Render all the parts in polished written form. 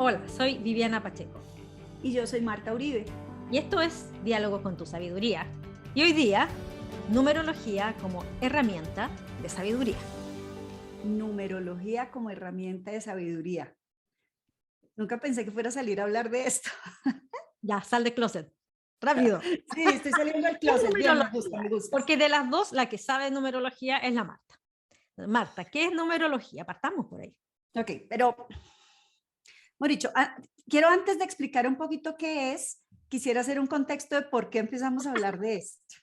Hola, soy Viviana Pacheco. Y yo soy Marta Uribe. Y esto es Diálogo con tu Sabiduría. Y hoy día, numerología como herramienta de sabiduría. Numerología como herramienta de sabiduría. Nunca pensé que fuera a salir a hablar de esto. Ya, sal del closet. Rápido. Sí, estoy saliendo del closet. Bien, me gusta, me gusta. Porque de las dos, la que sabe numerología es la Marta. Marta, ¿qué es numerología? Partamos por ahí. Ok, pero, Moricho, quiero antes de explicar un poquito qué es, quisiera hacer un contexto de por qué empezamos a hablar de esto.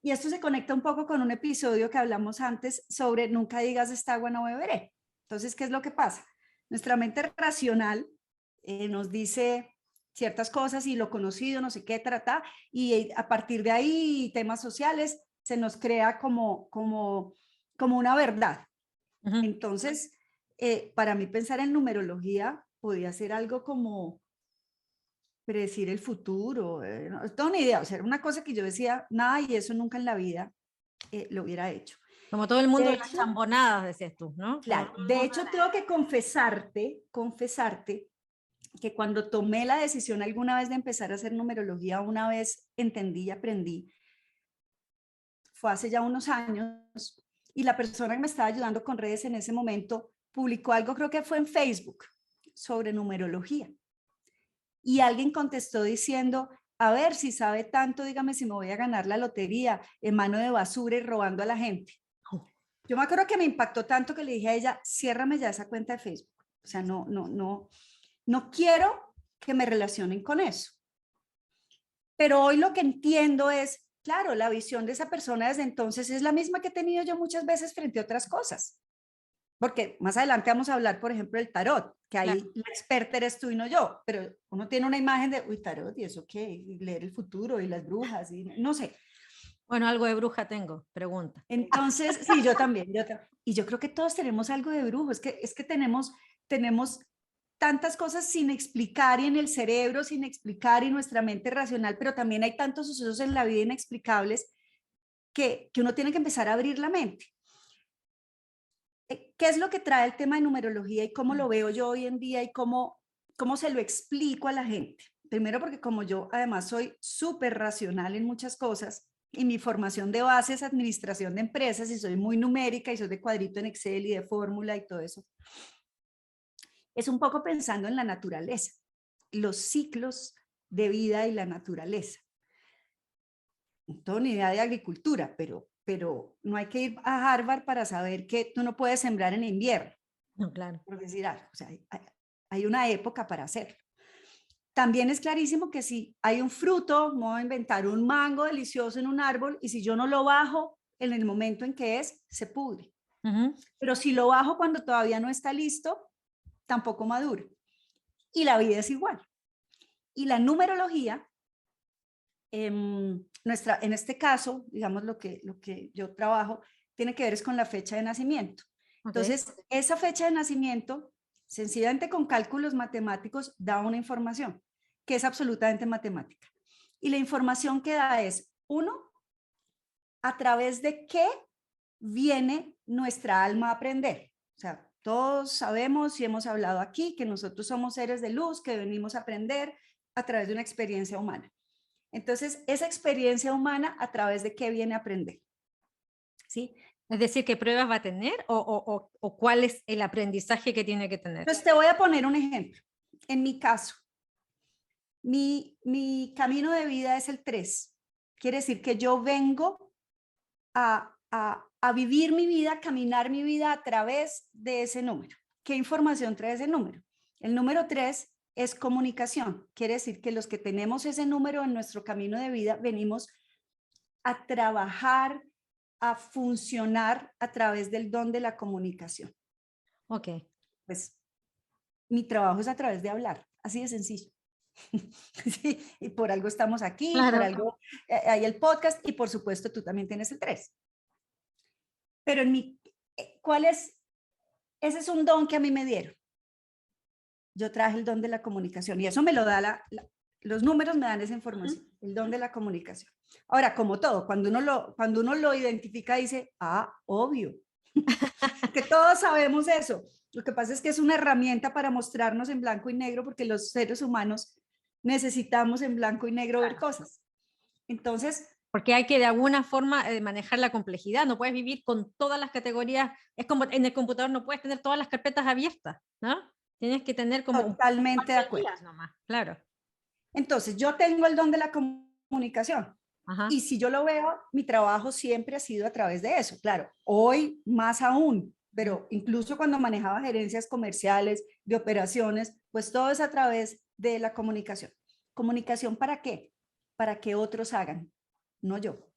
Y esto se conecta un poco con un episodio que hablamos antes sobre nunca digas esta agua no beberé. Entonces, ¿qué es lo que pasa? Nuestra mente racional nos dice ciertas cosas y lo conocido, no sé qué, trata, y a partir de ahí temas sociales se nos crea como una verdad. Entonces, para mí pensar en numerología podía ser algo como predecir el futuro, no tengo ni idea, o sea, era una cosa que yo decía, nada, y eso nunca en la vida lo hubiera hecho. Como todo el mundo De de las hecho, chambonadas, decías tú, ¿no? claro, de hecho tengo que confesarte que cuando tomé la decisión alguna vez de empezar a hacer numerología, una vez entendí y aprendí, fue hace ya unos años, y la persona que me estaba ayudando con redes en ese momento publicó algo, creo que fue en Facebook, sobre numerología. Y alguien contestó diciendo, a ver, si sabe tanto, dígame si me voy a ganar la lotería en mano de basura y robando a la gente. Yo me acuerdo que me impactó tanto que le dije a ella, ciérrame ya esa cuenta de Facebook. O sea, no quiero que me relacionen con eso. Pero hoy lo que entiendo es, claro, la visión de esa persona desde entonces es la misma que he tenido yo muchas veces frente a otras cosas. Porque más adelante vamos a hablar, por ejemplo, del tarot, que ahí claro, la experta eres tú y no yo, pero uno tiene una imagen de, uy, tarot, ¿y eso qué? Y leer el futuro y las brujas, y no sé. Bueno, algo de bruja tengo, pregunta. Entonces, sí, yo también. Y yo creo que todos tenemos algo de brujo, es que tenemos tantas cosas sin explicar y en el cerebro sin explicar y nuestra mente racional, pero también hay tantos sucesos en la vida inexplicables que uno tiene que empezar a abrir la mente. ¿Qué es lo que trae el tema de numerología y cómo lo veo yo hoy en día y cómo se lo explico a la gente? Primero porque como yo además soy súper racional en muchas cosas y mi formación de base es administración de empresas y soy muy numérica y soy de cuadrito en Excel y de fórmula y todo eso, es un poco pensando en la naturaleza, los ciclos de vida y la naturaleza. No tengo ni idea de agricultura, pero no hay que ir a Harvard para saber que tú no puedes sembrar en invierno. No, claro. Por decir algo, o sea, hay una época para hacerlo. También es clarísimo que si hay un fruto, me voy a inventar un mango delicioso en un árbol y si yo no lo bajo en el momento en que es, se pudre. Pero si lo bajo cuando todavía no está listo, tampoco madura. Y la vida es igual. Y la numerología, en este caso, digamos lo que yo trabajo, tiene que ver es con la fecha de nacimiento. Entonces, esa fecha de nacimiento, sencillamente con cálculos matemáticos, da una información que es absolutamente matemática. Y la información que da es, uno, a través de qué viene nuestra alma a aprender. O sea, todos sabemos y hemos hablado aquí que nosotros somos seres de luz, que venimos a aprender a través de una experiencia humana. Entonces, esa experiencia humana, ¿a través de qué viene a aprender? ¿Sí? Es decir, ¿qué pruebas va a tener o cuál es el aprendizaje que tiene que tener? Entonces, te voy a poner un ejemplo. En mi caso, mi camino de vida es el 3. Quiere decir que yo vengo a vivir mi vida, a caminar mi vida a través de ese número. ¿Qué información trae ese número? El número 3 es comunicación. Quiere decir que los que tenemos ese número en nuestro camino de vida venimos a trabajar, a funcionar a través del don de la comunicación. Ok. Pues mi trabajo es a través de hablar, así de sencillo. Sí, y por algo estamos aquí, claro, por algo hay el podcast y por supuesto tú también tienes el 3. Pero ¿cuál es? Ese es un don que a mí me dieron. Yo traje el don de la comunicación y eso me lo da los números me dan esa información, el don de la comunicación. Ahora, como todo, cuando uno lo identifica, dice, obvio, Que todos sabemos eso. Lo que pasa es que es una herramienta para mostrarnos en blanco y negro porque los seres humanos necesitamos en blanco y negro ver cosas. Entonces, Porque hay que de alguna forma manejar la complejidad, no puedes vivir con todas las categorías, es como en el computador no puedes tener todas las carpetas abiertas, ¿no? Tienes que tener como un par totalmente de de acuerdo. guías nomás, claro. Entonces, yo tengo el don de la comunicación. Ajá. Y si yo lo veo, mi trabajo siempre ha sido a través de eso. Claro, hoy más aún, pero incluso cuando manejaba gerencias comerciales, de operaciones, pues todo es a través de la comunicación. ¿Comunicación para qué? Para que otros hagan, no yo,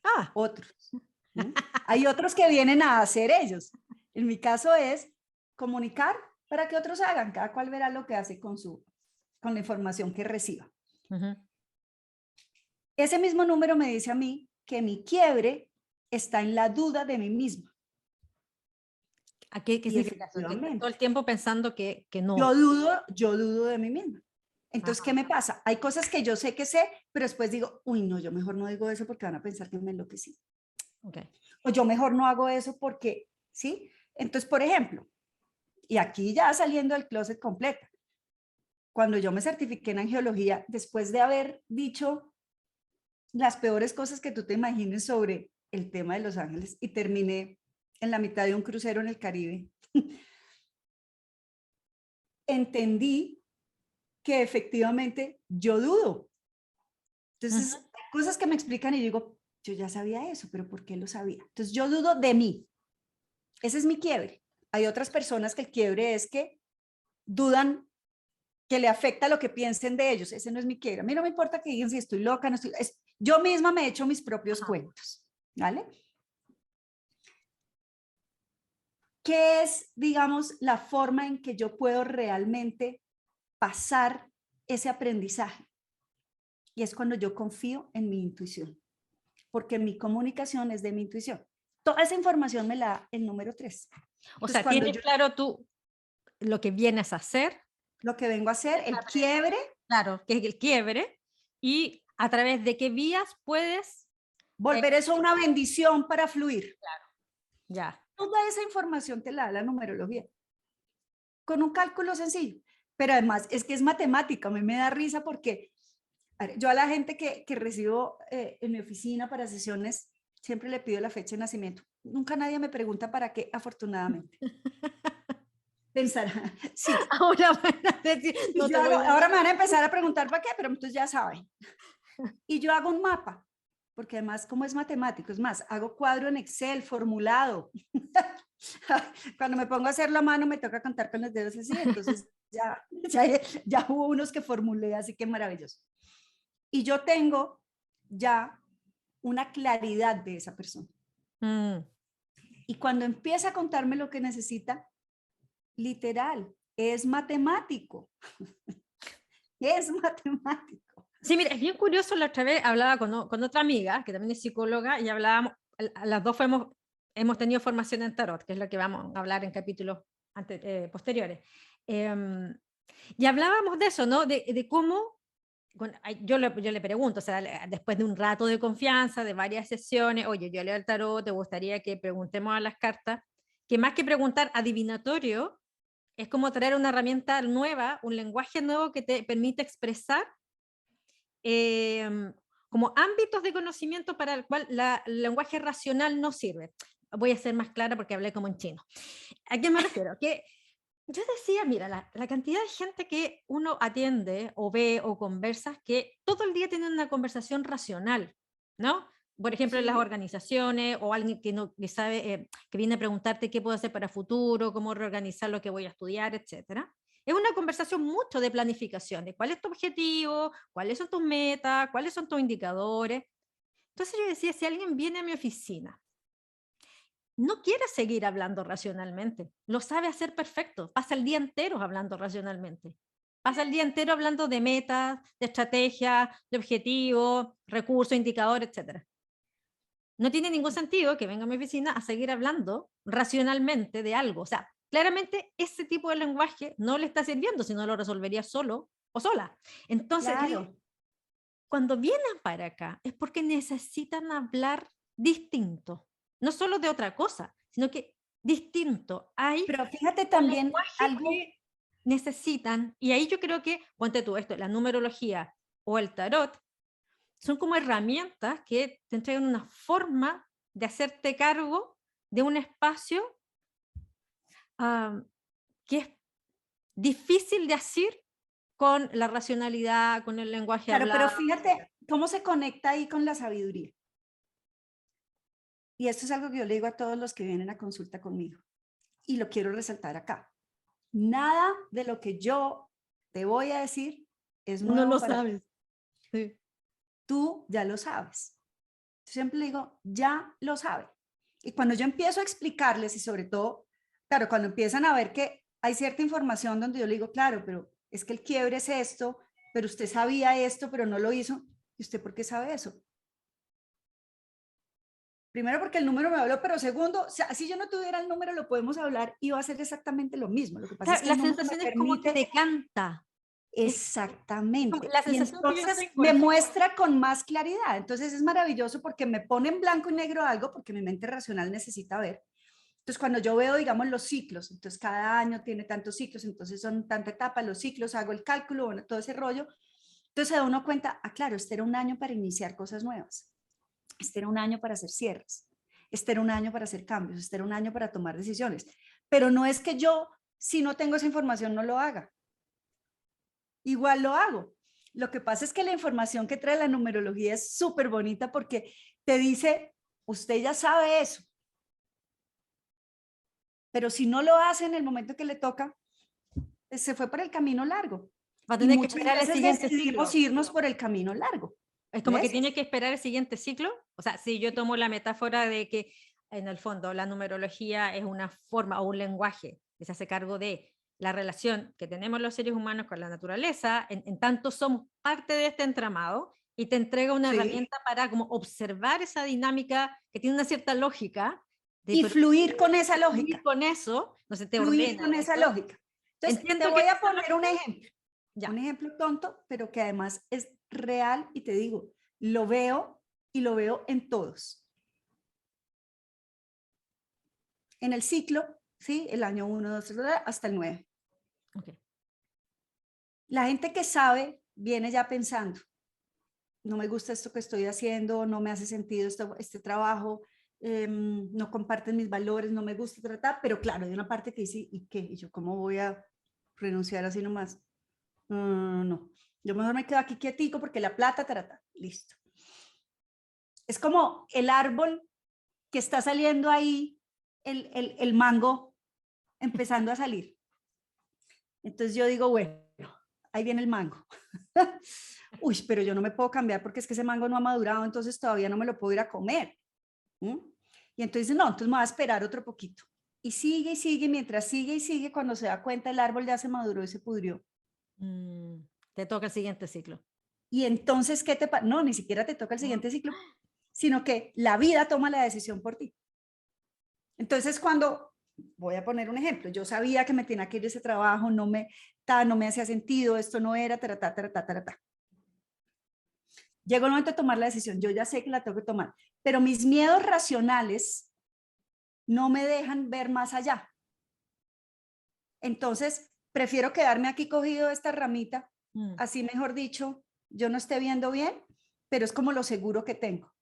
Ah, otros. ¿Mm? Hay otros que vienen a hacer ellos. En mi caso es comunicar para que otros hagan. Cada cual verá lo que hace con la información que reciba. uh-huh. Ese mismo número me dice a mí que mi quiebre está en la duda de mí misma. ¿A qué Y significa eso? Que estás todo efectivamente, el tiempo pensando que no. yo dudo de mí misma. Entonces, ¿qué Ajá. me pasa? Hay cosas que yo sé que sé, pero después digo, uy, no, yo mejor no digo eso porque van a pensar que me enloquecí. Okay. O yo mejor no hago eso porque, ¿sí? Entonces, por ejemplo, y aquí ya saliendo del closet completa, cuando yo me certifiqué en angiología, después de haber dicho las peores cosas que tú te imagines sobre el tema de Los Ángeles y terminé en la mitad de un crucero en el Caribe, entendí que efectivamente yo dudo. Entonces, Uh-huh. hay cosas que me explican y digo, yo ya sabía eso, pero ¿por qué lo sabía? Entonces, yo dudo de mí. Ese es mi quiebre. Hay otras personas que el quiebre es que dudan que le afecta lo que piensen de ellos. Ese no es mi quiebre. A mí no me importa que digan si estoy loca, no estoy. Yo misma me he hecho mis propios Ajá. cuentos. ¿Vale? ¿Qué es, digamos, la forma en que yo puedo realmente pasar ese aprendizaje? Y es cuando yo confío en mi intuición, porque mi comunicación es de mi intuición. Toda esa información me la da el número 3. O Entonces, sea, cuando tienes yo claro tú lo que vienes a hacer, lo que vengo a hacer, el quiebre, claro, que es el quiebre, y a través de qué vías puedes, eh, volver eso una bendición para fluir. ya. Toda esa información te la da la numerología, con un cálculo sencillo. Pero además es que es matemática, a mí me da risa porque yo a la gente que recibo en mi oficina para sesiones, siempre le pido la fecha de nacimiento. Nunca nadie me pregunta para qué, afortunadamente. Pensará, sí. Ahora van a decir, Y no yo te voy hago, a ahora me van a empezar a preguntar para qué, pero entonces ya saben. Y yo hago un mapa, porque además como es matemático, es más, hago cuadro en Excel, formulado. Cuando me pongo a hacerlo a mano me toca contar con los dedos así, entonces ya hubo unos que formulé, así que maravilloso. Y yo tengo ya una claridad de esa persona. Mm. Y cuando empieza a contarme lo que necesita, literal, es matemático. Es matemático. Sí, mira, es bien curioso, la otra vez hablaba con otra amiga, que también es psicóloga, y hablábamos, las dos hemos tenido formación en tarot, que es lo que vamos a hablar en capítulos posteriores. Em, y hablábamos de eso, ¿no? De cómo, yo le pregunto, o sea, después de un rato de confianza, de varias sesiones, oye, yo leo el tarot, ¿te gustaría que preguntemos a las cartas? Que más que preguntar adivinatorio, es como traer una herramienta nueva, un lenguaje nuevo que te permite expresar como ámbitos de conocimiento para el cual el lenguaje racional no sirve. Voy a ser más clara porque hablé como en chino. ¿A qué me refiero? Que yo decía, mira, la cantidad de gente que uno atiende o ve o conversa que todo el día tienen una conversación racional, ¿no? Por ejemplo, en las Sí, organizaciones o alguien que, no, que sabe, que viene a preguntarte qué puedo hacer para futuro, cómo reorganizar lo que voy a estudiar, etcétera. Es una conversación mucho de planificación, de cuál es tu objetivo, cuáles son tus metas, cuáles son tus indicadores. Entonces yo decía, si alguien viene a mi oficina no quiere seguir hablando racionalmente, lo sabe hacer perfecto, pasa el día entero hablando racionalmente, pasa el día entero hablando de metas, de estrategias, de objetivos, recursos, indicadores, etc. No tiene ningún sentido que venga a mi oficina a seguir hablando racionalmente de algo, o sea, claramente ese tipo de lenguaje no le está sirviendo, si no lo resolvería solo o sola. Entonces, claro. cuando vienen para acá es porque necesitan hablar distinto, no solo de otra cosa, sino que distinto. Hay Pero fíjate un también lenguaje algo, que necesitan, y ahí yo creo que, ponte tú esto, la numerología o el tarot, son como herramientas que te entregan una forma de hacerte cargo de un espacio ah, que es difícil de asir con la racionalidad, con el lenguaje claro, pero hablado. fíjate cómo se conecta ahí con la sabiduría. Y esto es algo que yo le digo a todos los que vienen a consulta conmigo. Y lo quiero resaltar acá. Nada de lo que yo te voy a decir es No nuevo lo para ti. sabes. Sí. Tú ya lo sabes. Yo siempre le digo, ya lo sabe. Y cuando yo empiezo a explicarles y sobre todo, claro, cuando empiezan a ver que hay cierta información donde yo le digo, claro, pero es que el quiebre es esto, pero usted sabía esto, pero no lo hizo. ¿Y usted por qué sabe eso? Primero porque el número me habló, pero segundo, o sea, si yo no tuviera el número lo podemos hablar y va a ser exactamente lo mismo. Lo que pasa es Claro, que la el número me sensación es como que permite decanta. Es como exactamente. la Y sensación que yo entonces tengo me es, muestra con más claridad. Entonces es maravilloso porque me pone en blanco y negro algo porque mi mente racional necesita ver. Entonces cuando yo veo, digamos, los ciclos, entonces cada año tiene tantos ciclos, entonces son tanta etapa, los ciclos, hago el cálculo, bueno, todo ese rollo. Entonces se da uno cuenta, ah, claro, este era un año para iniciar cosas nuevas. Este era un año para hacer cierres. Este era un año para hacer cambios. Este era un año para tomar decisiones. Pero no es que yo, si no tengo esa información, no lo haga. Igual lo hago. Lo que pasa es que la información que trae la numerología es súper bonita porque te dice, usted ya sabe eso, pero si no lo hace en el momento que le toca, se fue por el camino largo. va a Y tener que muchas esperar el veces siguiente decidimos ciclo. irnos por el camino largo. Es como que ¿Ves? tiene que esperar el siguiente ciclo. O sea, si yo tomo la metáfora de que en el fondo la numerología es una forma o un lenguaje que se hace cargo de la relación que tenemos los seres humanos con la naturaleza, en tanto somos parte de este entramado y te entrega una Sí. herramienta para como observar esa dinámica que tiene una cierta lógica, de Y pero fluir con esa fluir lógica. con eso, no se te Fluir ordena con esa eso. lógica. Entonces, te Entiendo que voy a esa poner un lógica, ejemplo. Un ya, ejemplo tonto, pero que además es real y te digo, lo veo y lo veo en todos. En el ciclo, ¿sí? El año 1, 2, 3, hasta el 9. ok. La gente que sabe viene ya pensando, no me gusta esto que estoy haciendo, no me hace sentido este trabajo, no comparten mis valores, no me gusta tratar, pero claro, hay una parte que dice, ¿y qué? ¿Y yo cómo voy a renunciar así nomás? No, yo mejor me quedo aquí quietico porque la plata, trata, listo. Es como el árbol que está saliendo ahí, el mango empezando a salir. Entonces yo digo, bueno, ahí viene el mango. Uy, pero yo no me puedo cambiar porque es que ese mango no ha madurado, entonces todavía no me lo puedo ir a comer. ¿Mm? Y entonces, no, entonces me voy a esperar otro poquito. Y sigue, mientras sigue y sigue, cuando se da cuenta el árbol ya se maduró y se pudrió. Mm, te toca el siguiente ciclo. Y entonces, ¿qué te pasa? No, ni siquiera te toca el No. siguiente ciclo, sino que la vida toma la decisión por ti. Entonces, cuando, voy a poner un ejemplo, yo sabía que me tenía que ir a ese trabajo, no me hacía sentido, esto no era, taratá, taratá, taratá. Llegó el momento de tomar la decisión, yo ya sé que la tengo que tomar, pero mis miedos racionales no me dejan ver más allá. Entonces, prefiero quedarme aquí cogido de esta ramita, Mm. así mejor dicho, yo no esté viendo bien, pero es como lo seguro que tengo.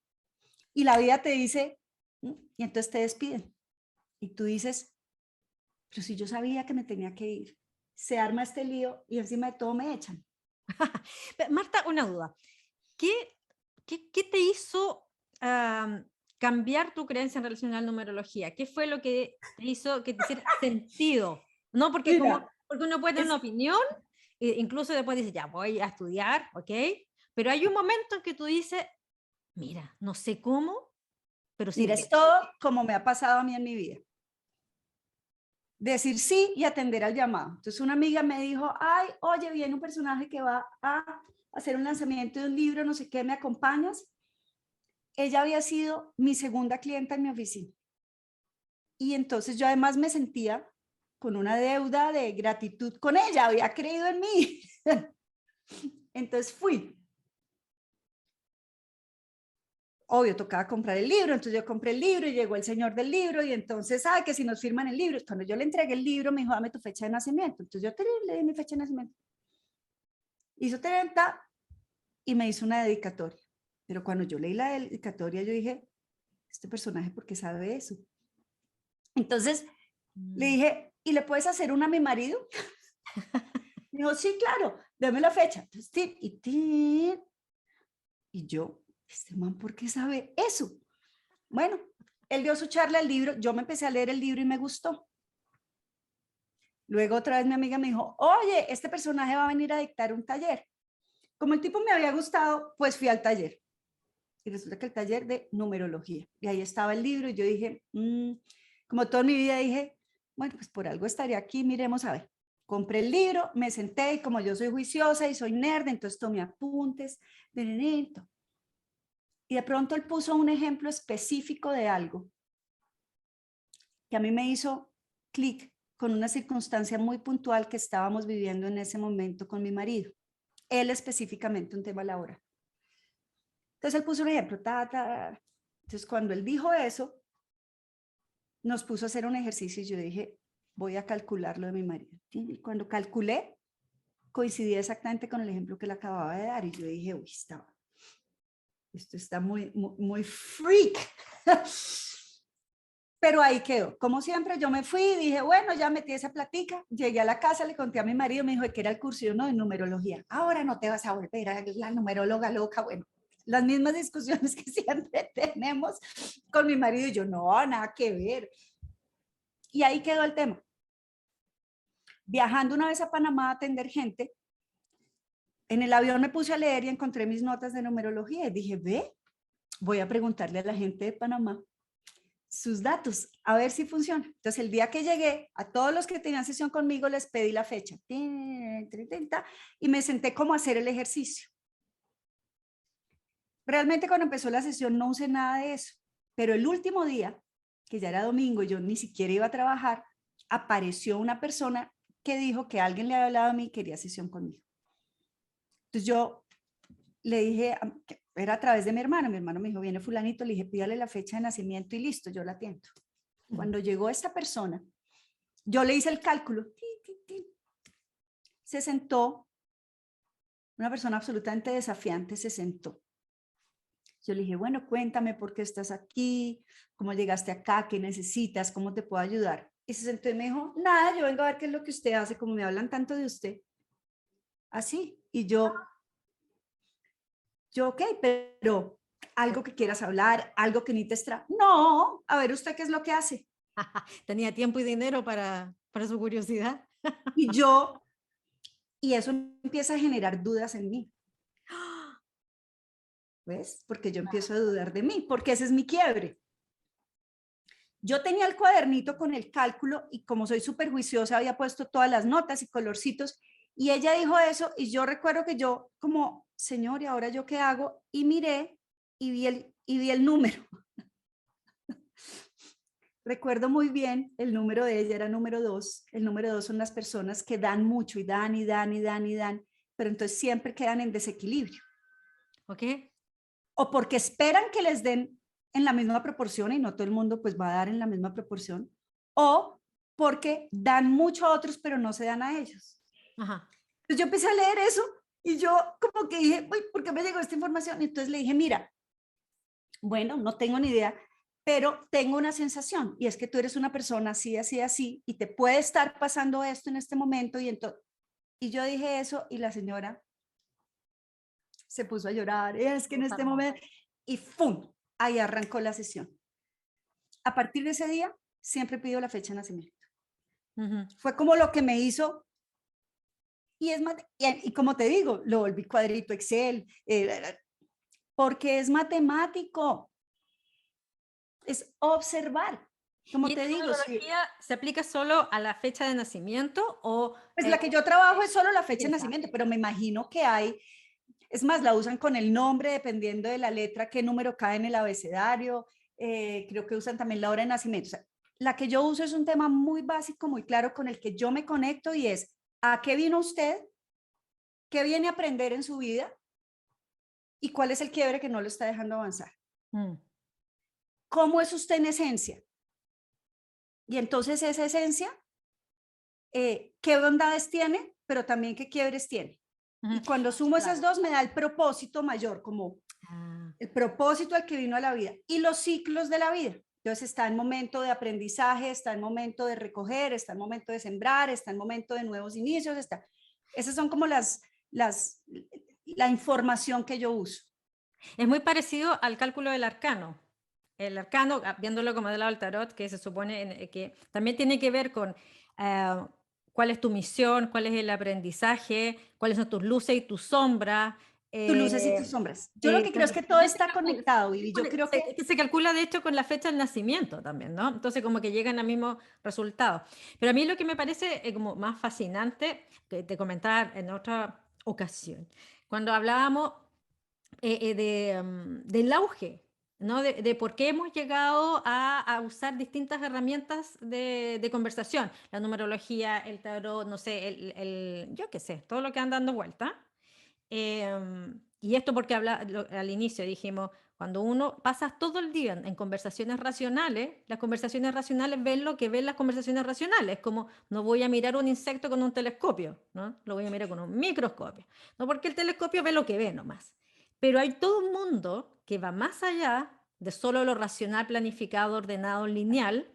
Y la vida te dice, y entonces te despiden. Y tú dices, pero si yo sabía que me tenía que ir, se arma este lío y encima de todo me echan. Marta, una duda. ¿Qué, qué te hizo cambiar tu creencia en relación a la numerología? ¿Qué fue lo que te hizo que te hiciera sentido? No, porque como Mira, porque uno puede tener es, una opinión, e incluso después dice, ya voy a estudiar, ¿ok? Pero hay un momento en que tú dices, mira, no sé cómo, pero mira, sirve. es todo como me ha pasado a mí en mi vida. Decir sí y atender al llamado. Entonces una amiga me dijo, ay, oye, viene un personaje que va a hacer un lanzamiento de un libro, no sé qué, ¿me acompañas? Ella había sido mi segunda clienta en mi oficina. Y entonces yo además me sentía con una deuda de gratitud con ella, había creído en mí. Entonces fui. obvio, tocaba comprar el libro, entonces yo compré el libro y llegó el señor del libro y entonces, que si nos firman el libro, cuando yo le entregué el libro me dijo, dame tu fecha de nacimiento, entonces yo le di mi fecha de nacimiento, hizo 30 y me hizo una dedicatoria, pero cuando yo leí la dedicatoria yo dije, este personaje, ¿por qué sabe eso? Entonces le dije, ¿y le puedes hacer una a mi marido? Me dijo, sí, claro, dame la fecha. Entonces, y yo, este man, ¿por qué sabe eso? Bueno, él dio su charla al libro, yo me empecé a leer el libro y me gustó. Luego otra vez mi amiga me dijo, oye, este personaje va a venir a dictar un taller. Como el tipo me había gustado, pues fui al taller. Y resulta que el taller de numerología. Y ahí estaba el libro y yo dije, como toda mi vida dije, bueno, pues por algo estaría aquí, miremos a ver. Compré el libro, me senté y como yo soy juiciosa y soy nerd, entonces tomé apuntes, y de pronto él puso un ejemplo específico de algo que a mí me hizo clic con una circunstancia muy puntual que estábamos viviendo en ese momento con mi marido. Él específicamente un tema laboral. Entonces él puso un ejemplo. Entonces cuando él dijo eso, nos puso a hacer un ejercicio y yo dije, voy a calcular lo de mi marido. Y cuando calculé, coincidía exactamente con el ejemplo que le acababa de dar y yo dije, uy, esto está muy freak. Pero ahí quedó. Como siempre, yo me fui y dije, bueno, ya metí esa platica. Llegué a la casa, le conté a mi marido, me dijo que era el curso de numerología. Ahora no te vas a volver a la numeróloga loca. Bueno, las mismas discusiones que siempre tenemos con mi marido y yo, no, nada que ver. Y ahí quedó el tema. Viajando una vez a Panamá a atender gente, en el avión me puse a leer y encontré mis notas de numerología y dije, voy a preguntarle a la gente de Panamá sus datos, a ver si funciona. Entonces, el día que llegué, a todos los que tenían sesión conmigo les pedí la fecha y me senté como a hacer el ejercicio. Realmente cuando empezó la sesión no usé nada de eso, pero el último día, que ya era domingo, yo ni siquiera iba a trabajar, apareció una persona que dijo que alguien le había hablado a mí y quería sesión conmigo. Entonces yo le dije, era a través de mi hermano me dijo, viene fulanito, le dije, pídale la fecha de nacimiento y listo, yo la atiendo. Cuando llegó esta persona, yo le hice el cálculo, se sentó, una persona absolutamente desafiante se sentó. Yo le dije, bueno, cuéntame por qué estás aquí, cómo llegaste acá, qué necesitas, cómo te puedo ayudar. Y se sentó y me dijo, nada, yo vengo a ver qué es lo que usted hace, como me hablan tanto de usted. Así, y yo, ok, pero algo que quieras hablar, algo que ni te extra. No, a ver usted qué es lo que hace. Tenía tiempo y dinero para su curiosidad. Y y eso empieza a generar dudas en mí. ¿Ves? Porque yo empiezo a dudar de mí, porque ese es mi quiebre. Yo tenía el cuadernito con el cálculo y como soy súper juiciosa había puesto todas las notas y colorcitos y ella dijo eso y yo recuerdo que yo como, señor, ¿y ahora yo qué hago? Y miré y vi el número. Recuerdo muy bien el número de ella, era número 2. El número 2 son las personas que dan mucho y dan y dan y dan y dan, pero entonces siempre quedan en desequilibrio. ¿Ok? O porque esperan que les den en la misma proporción y no todo el mundo pues va a dar en la misma proporción, o porque dan mucho a otros pero no se dan a ellos. Ajá. Entonces yo empecé a leer eso y yo como que dije, uy, ¿por qué me llegó esta información? Y entonces le dije, mira, bueno, no tengo ni idea, pero tengo una sensación y es que tú eres una persona así, así, así y te puede estar pasando esto en este momento y yo dije eso y la señora se puso a llorar, es que en este momento, y ¡fum! Ahí arrancó la sesión. A partir de ese día, siempre pido la fecha de nacimiento. Fue como lo que me hizo, y es y como te digo, lo volví cuadrito Excel, porque es matemático, es observar. Como ¿Y te esta digo, numerología se aplica solo a la fecha de nacimiento o...? pues la que yo trabajo es solo la fecha de nacimiento, pero me imagino que hay, es más, la usan con el nombre, dependiendo de la letra, qué número cae en el abecedario, creo que usan también la hora de nacimiento. O sea, la que yo uso es un tema muy básico, muy claro, con el que yo me conecto y es, ¿a qué vino usted? ¿Qué viene a aprender en su vida? ¿Y cuál es el quiebre que no lo está dejando avanzar? Mm, ¿Cómo es usted en esencia? Y entonces esa esencia, ¿qué bondades tiene? Pero también qué quiebres tiene. ujú. Y cuando sumo esas Claro. dos, me da el propósito mayor, como Ah, el propósito al que vino a la vida y los ciclos de la vida. Entonces está en momento de aprendizaje, está en momento de recoger, está en momento de sembrar, está en momento de nuevos inicios, está. Esas son como la información que yo uso. es muy parecido al cálculo del arcano. El arcano, viéndolo como del lado del tarot, que se supone que también tiene que ver con ah, cuál es tu misión, cuál es el aprendizaje, cuáles son tus luces y tus sombras. Tus luces y tus sombras. Yo lo que creo es que todo También está conectado, Vivi. Yo creo que que se calcula de hecho con la fecha del nacimiento también, ¿no? Entonces como que llegan al mismo resultado. Pero a mí lo que me parece como más fascinante, que te comentaba en otra ocasión, cuando hablábamos del auge, ¿no? De por qué hemos llegado a usar distintas herramientas de conversación, la numerología, el tarot, no sé, yo qué sé, todo lo que anda dando vuelta. Y esto porque al inicio dijimos, cuando uno pasa todo el día en conversaciones racionales, las conversaciones racionales ven lo que ven las conversaciones racionales, como no voy a mirar un insecto con un telescopio, ¿no? Lo voy a mirar con un microscopio, no porque el telescopio ve lo que ve nomás. Pero hay todo un mundo que va más allá de solo lo racional, planificado, ordenado, lineal,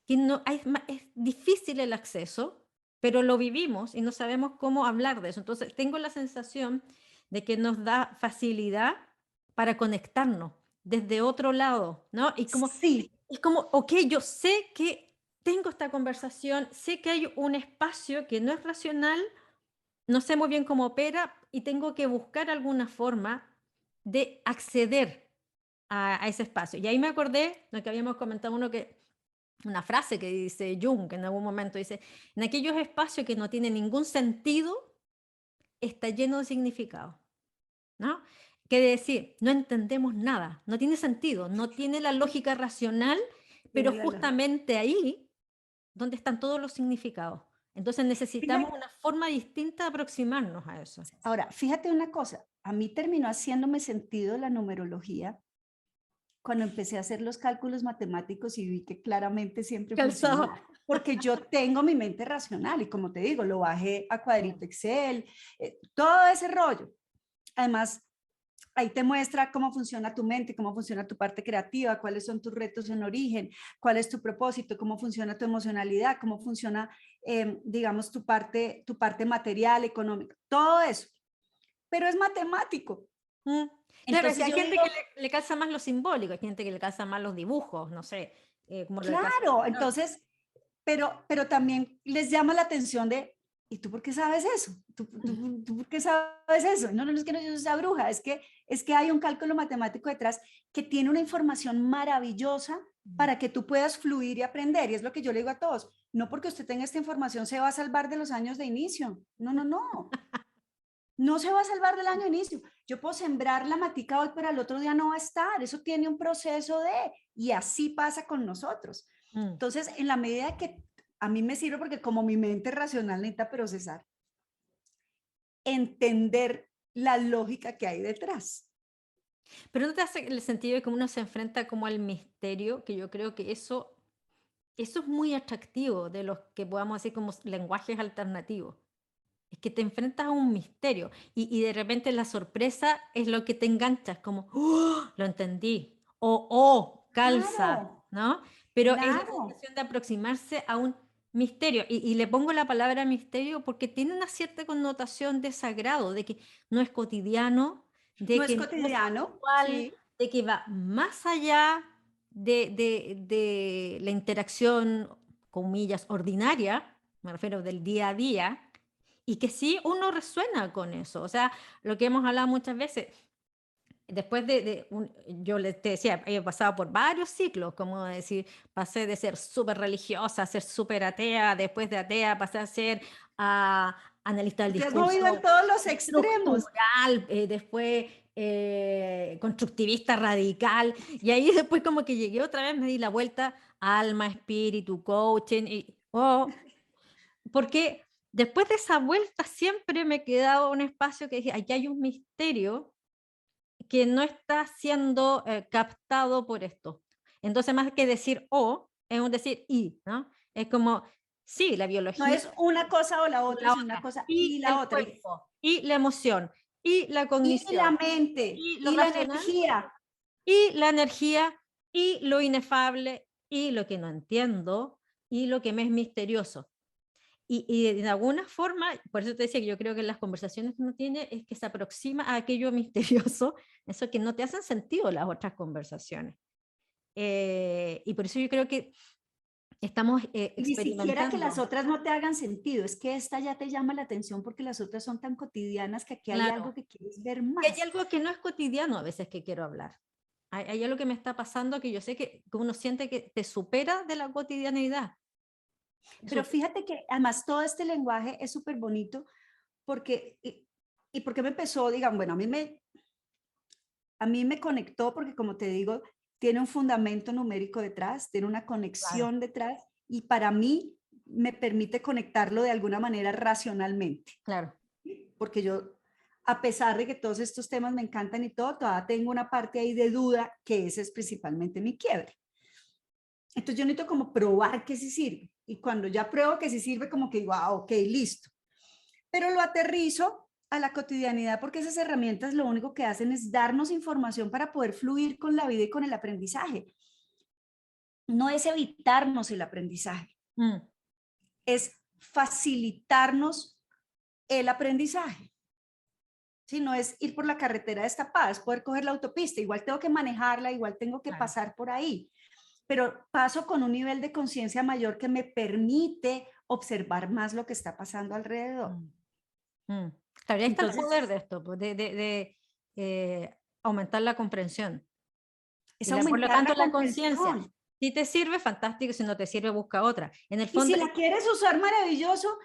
que no, es difícil el acceso, pero lo vivimos y no sabemos cómo hablar de eso. Entonces, tengo la sensación de que nos da facilidad para conectarnos desde otro lado, ¿no? Y como, sí. es como, ok, yo sé que tengo esta conversación, sé que hay un espacio que no es racional, no sé muy bien cómo opera y tengo que buscar alguna forma de acceder a ese espacio. Y ahí me acordé, lo que habíamos comentado una frase que dice Jung en algún momento, dice, en aquellos espacios que no tienen ningún sentido, está lleno de significado, ¿no? Quiere decir, no entendemos nada, no tiene sentido, no tiene la lógica racional, pero Tiene la lógica. justamente ahí donde están todos los significados. Entonces necesitamos Fíjate, una forma distinta de aproximarnos a eso. ahora, fíjate una cosa. A mí terminó haciéndome sentido la numerología cuando empecé a hacer los cálculos matemáticos y vi que claramente siempre Calzado. funcionó, porque yo tengo mi mente racional y como te digo, lo bajé a cuadrito Excel, todo ese rollo. Además, ahí te muestra cómo funciona tu mente, cómo funciona tu parte creativa, cuáles son tus retos en origen, cuál es tu propósito, cómo funciona tu emocionalidad, cómo funciona, digamos, tu parte material, económica, todo eso. Pero es matemático. Mm. Claro, es que Entonces hay yo gente digo, que le calza más lo simbólico, hay gente que le calza más los dibujos, no sé, como le calza. claro, entonces, pero también les llama la atención de, ¿y tú por qué sabes eso? ¿Tú por qué sabes eso? No, no es que no yo sea bruja, es que hay un cálculo matemático detrás que tiene una información maravillosa Mm. para que tú puedas fluir y aprender. Y es lo que yo le digo a todos, no porque usted tenga esta información se va a salvar de los años de inicio. No, no, no. No se va a salvar del año de inicio. Yo puedo sembrar la matica hoy, pero al otro día no va a estar. Eso tiene un proceso y así pasa con nosotros. Mm. Entonces, en la medida que a mí me sirve, porque como mi mente racional necesita procesar, entender la lógica que hay detrás. Pero no te hace el sentido de que uno se enfrenta como al misterio, que yo creo que eso es muy atractivo de los que podamos decir como lenguajes alternativos. Es que te enfrentas a un misterio y de repente la sorpresa es lo que te engancha, es como, "Oh, lo entendí, o oh, calza, Claro, ¿no? Pero es la claro. sensación de aproximarse a un misterio. Y le pongo la palabra misterio porque tiene una cierta connotación de sagrado, de que no es cotidiano, No de es que no es cotidiano, habitual, sí. de que va más allá de la interacción, comillas, ordinaria, me refiero del día a día, y que sí uno resuena con eso. O sea, lo que hemos hablado muchas veces, después yo te decía, he pasado por varios ciclos, como decir, pasé de ser súper religiosa a ser súper atea, después de atea pasé a ser analista del Te has movido en discurso todos los extremos. estructural, después constructivista radical, y ahí después como que llegué otra vez, me di la vuelta, alma, espíritu, coaching, y, oh, porque después de esa vuelta siempre me quedaba un espacio que dije, aquí hay un misterio que no está siendo captado por esto. Entonces, más que decir o, es un decir y, ¿no? Es como, sí, la No biología es una cosa o la o otra, la sino una otra, cosa y y la el otra. cuerpo, y la emoción, y la Y la cognición, mente, y lo y la racional, energía. y la energía, y lo inefable, y lo que no entiendo, y lo que me es misterioso. Y de alguna forma, por eso te decía que yo creo que las conversaciones que uno tiene es que se aproxima a aquello misterioso, eso que no te hacen sentido las otras conversaciones. Y por eso yo creo que estamos Y ni siquiera que las experimentando. otras no te hagan sentido, es que esta ya te llama la atención porque las otras son tan cotidianas que aquí hay algo Claro. que quieres ver Y hay más. algo que no es cotidiano a veces que quiero hablar. Hay algo que me está pasando que yo sé que uno siente que te supera de la cotidianeidad. Pero Eso, fíjate que además todo este lenguaje es súper bonito porque, y porque me empezó, digan, bueno, a mí me conectó porque como te digo, tiene un fundamento numérico detrás, tiene una claro, conexión detrás y para mí me permite conectarlo de alguna manera racionalmente. claro. Porque yo, a pesar de que todos estos temas me encantan y todo, todavía tengo una parte ahí de duda que ese es principalmente mi quiebre. Entonces yo necesito como probar que sí sirve. Y cuando ya pruebo que sí sirve, como que digo, ah, ok, listo. Pero lo aterrizo a la cotidianidad porque esas herramientas lo único que hacen es darnos información para poder fluir con la vida y con el aprendizaje. No es evitarnos el aprendizaje, Mm, es facilitarnos el aprendizaje. Si no es ir por la carretera destapada, es poder coger la autopista. Igual tengo que manejarla, igual tengo que claro. pasar por ahí, pero paso con un nivel de conciencia mayor que me permite observar más lo que está pasando alrededor. Mm, mm. Claro, y ahí está el poder Entonces, de esto, pues, de aumentar la comprensión. es Por lo aumentar tanto, la la conciencia. comprensión. Si te sirve, fantástico. Si no te sirve, busca otra. En el Y si fondo, la quieres usar maravilloso,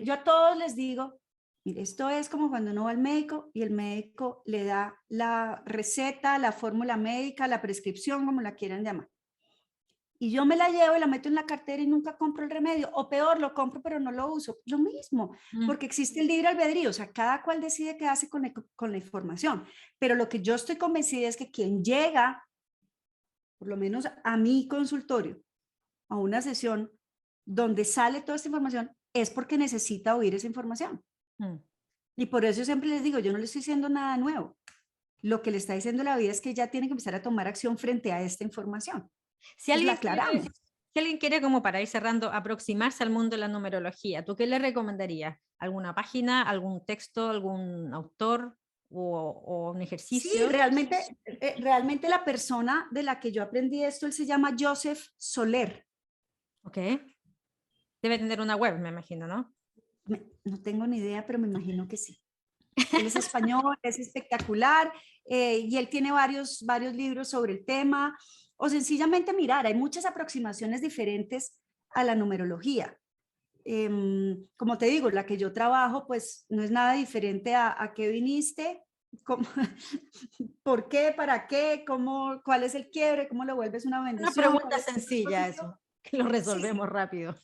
yo a todos les digo, mire, esto es como cuando uno va al médico y el médico le da la receta, la fórmula médica, la prescripción, como la quieran llamar. Y yo me la llevo y la meto en la cartera y nunca compro el remedio. O peor, lo compro pero no lo uso. Lo mismo, mm, porque existe el libre albedrío. O sea, cada cual decide qué hace con la información. Pero lo que yo estoy convencida es que quien llega, por lo menos a mi consultorio, a una sesión donde sale toda esta información, es porque necesita oír esa información. mm. Y por eso yo siempre les digo, yo no le estoy diciendo nada nuevo. Lo que le está diciendo la vida es que ya tiene que empezar a tomar acción frente a esta información. Si Entonces la alguien quiere, aclaramos. si alguien quiere, como para ir cerrando, aproximarse al mundo de la numerología, ¿tú qué le recomendarías? ¿Alguna página, algún texto, algún autor o un Sí, ejercicio? realmente la persona de la que yo aprendí esto, él se llama Joseph Soler. Ok. Debe tener una web, me imagino, ¿no? No tengo ni idea, pero me imagino que sí. Él es español, es espectacular y él tiene varios libros sobre el tema. O sencillamente mirar, hay muchas aproximaciones diferentes a la numerología. Como te digo, la que yo trabajo, pues no es nada diferente a qué viniste, cómo, por qué, para qué, cómo, cuál es el quiebre, cómo lo vuelves una Una bendición, cuál pregunta es el sencilla propósito. eso, que lo Sí, resolvemos sí, rápido.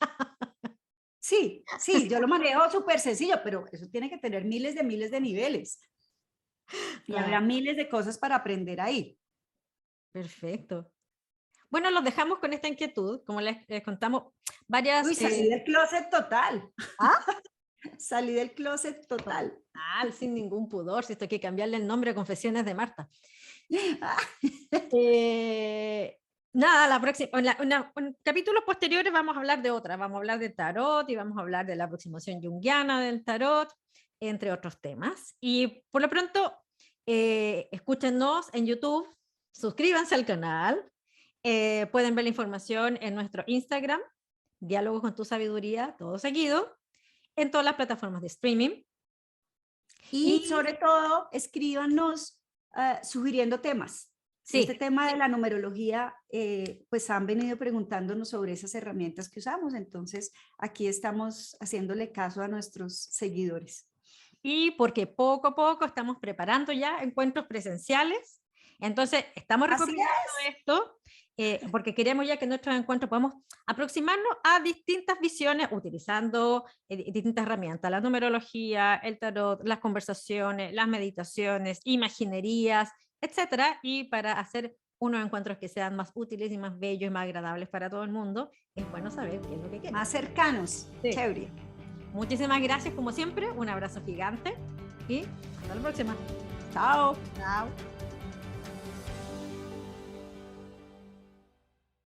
sí, sí, yo lo manejo súper sencillo, pero eso tiene que tener miles de niveles y habrá Claro, miles de cosas para aprender ahí. perfecto. Bueno, los dejamos con esta inquietud, como les contamos varias... Uy, salí del closet total, ¿Ah? salí del closet total. Total, sin ningún pudor, si esto hay que cambiarle el nombre a Confesiones de Marta. Ah, Eh, nada, la próxima, en capítulos posteriores vamos a hablar de otra, vamos a hablar de tarot y vamos a hablar de la aproximación junguiana del tarot, entre otros temas. Y por lo pronto, escúchenos en YouTube, suscríbanse al canal, pueden ver la información en nuestro Instagram, Diálogos con tu Sabiduría, todo seguido, en todas las plataformas de streaming. Y Y sobre todo, escríbanos sugiriendo temas. Este sí, tema de la numerología, pues han venido preguntándonos sobre esas herramientas que usamos. Entonces, aquí estamos haciéndole caso a nuestros seguidores. y porque poco a poco estamos preparando ya encuentros presenciales. Entonces, estamos Así recopilando es. esto porque queremos ya que en nuestros encuentros podamos aproximarnos a distintas visiones utilizando distintas herramientas, la numerología, el tarot, las conversaciones, las meditaciones, imaginerías, etcétera, y para hacer unos encuentros que sean más útiles y más bellos y más agradables para todo el mundo, es bueno saber qué es lo que quieren. Más cercanos. Sí. Chévere. Muchísimas gracias, como siempre, un abrazo gigante y hasta la próxima. Chao. Chao.